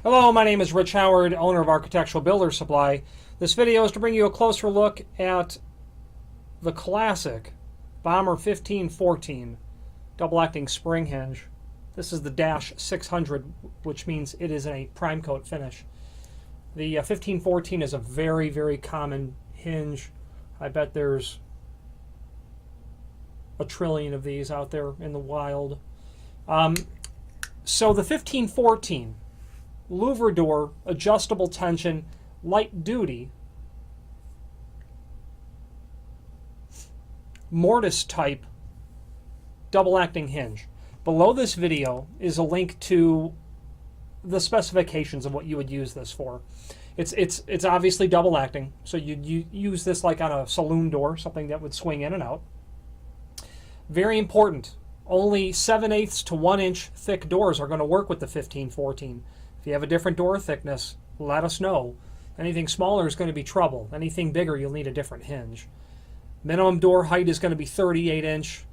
Hello, my name is Rich Howard, owner of Architectural Builder Supply. This video is to bring you a closer look at the classic Bommer 1514 double-acting spring hinge. This is the Dash 600, which means it is a prime coat finish. The 1514 is a very, very common hinge. I bet there's a trillion of these out there in the wild. So the 1514 louver door, adjustable tension, light duty, mortise type double acting hinge. Below this video is a link to the specifications of what you would use this for. It's obviously double acting, so you use this like on a saloon door, something that would swing in and out. Very important, only 7/8 to 1 inch thick doors are going to work with the 1514. If you have a different door thickness, let us know. Anything smaller is going to be trouble. Anything bigger, you'll need a different hinge. Minimum door height is going to be 38 inch,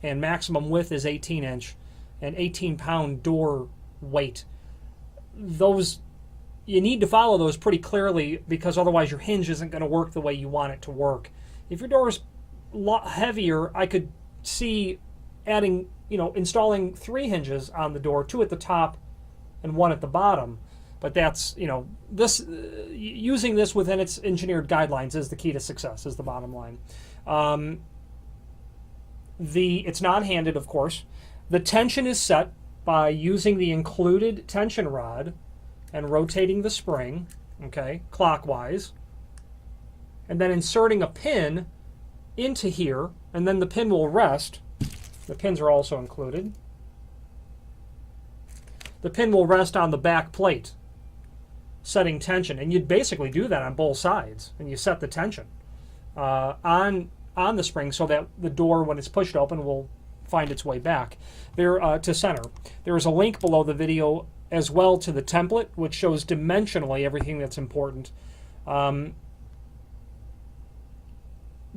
and maximum width is 18 inch, and 18-pound door weight. Those, you need to follow those pretty clearly, because otherwise your hinge isn't going to work the way you want it to work. If your door is a lot heavier, I could see adding, installing 3 hinges on the door, 2 at the top and 1 at the bottom. But that's, this using this within its engineered guidelines is the key to success, is the bottom line. It's non-handed, of course. The tension is set by using the included tension rod and rotating the spring, okay, clockwise, and then inserting a pin into here, and then the pin will rest. The pins are also included. The pin will rest on the back plate, setting tension, and you'd basically do that on both sides, and you set the tension on the spring so that the door, when it's pushed open, will find its way back there to center. There is a link below the video as well to the template, which shows dimensionally everything that's important. The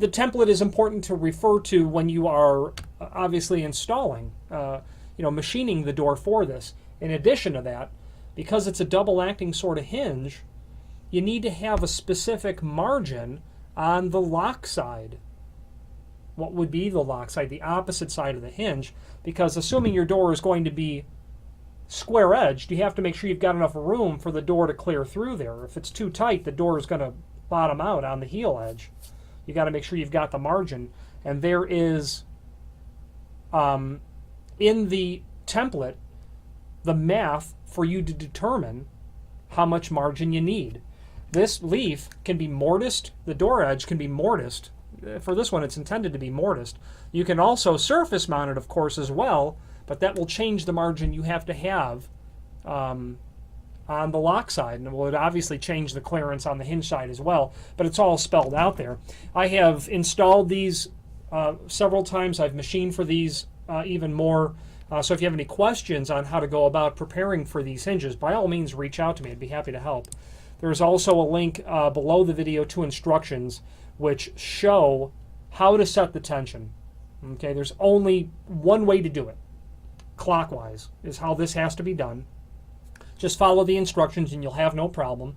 template is important to refer to when you are obviously installing, machining the door for this. In addition to that, because it's a double-acting sort of hinge, you need to have a specific margin on the lock side. What would be the lock side? The opposite side of the hinge, because assuming your door is going to be square-edged, you have to make sure you've got enough room for the door to clear through there. If it's too tight, the door is going to bottom out on the heel edge. You got to make sure you've got the margin, and there is in the template the math for you to determine how much margin you need. This leaf can be mortised, the door edge can be mortised. For this one, it's intended to be mortised. You can also surface mount it, of course, as well, but that will change the margin you have to have on the lock side, and it would obviously change the clearance on the hinge side as well, but it's all spelled out there. I have installed these several times. I've machined for these even more. So if you have any questions on how to go about preparing for these hinges, by all means reach out to me. I'd be happy to help. There's also a link below the video to instructions which show how to set the tension. Okay, there's only one way to do it. Clockwise is how this has to be done. Just follow the instructions and you'll have no problem.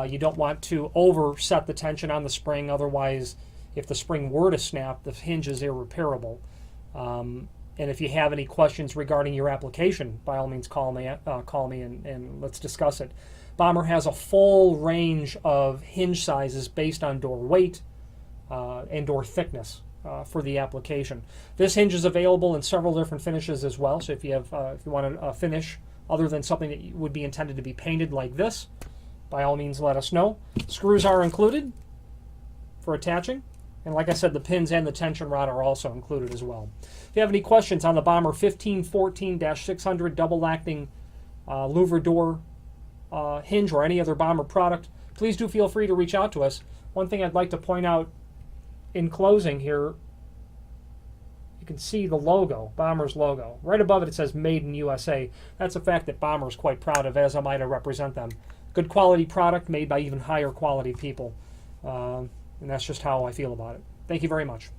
You don't want to overset the tension on the spring, otherwise if the spring were to snap, the hinge is irreparable. And if you have any questions regarding your application, by all means call me and let's discuss it. Bommer has a full range of hinge sizes based on door weight and door thickness for the application. This hinge is available in several different finishes as well. So if you want a finish other than something that would be intended to be painted like this, by all means let us know. Screws are included for attaching. And like I said, the pins and the tension rod are also included as well. If you have any questions on the Bommer 1514-600 double-acting louver door hinge or any other Bommer product, please do feel free to reach out to us. One thing I'd like to point out in closing here, you can see the logo, Bommer's logo. Right above it, it says Made in USA. That's a fact that Bommer is quite proud of, as am I to represent them. Good quality product made by even higher quality people. And that's just how I feel about it. Thank you very much.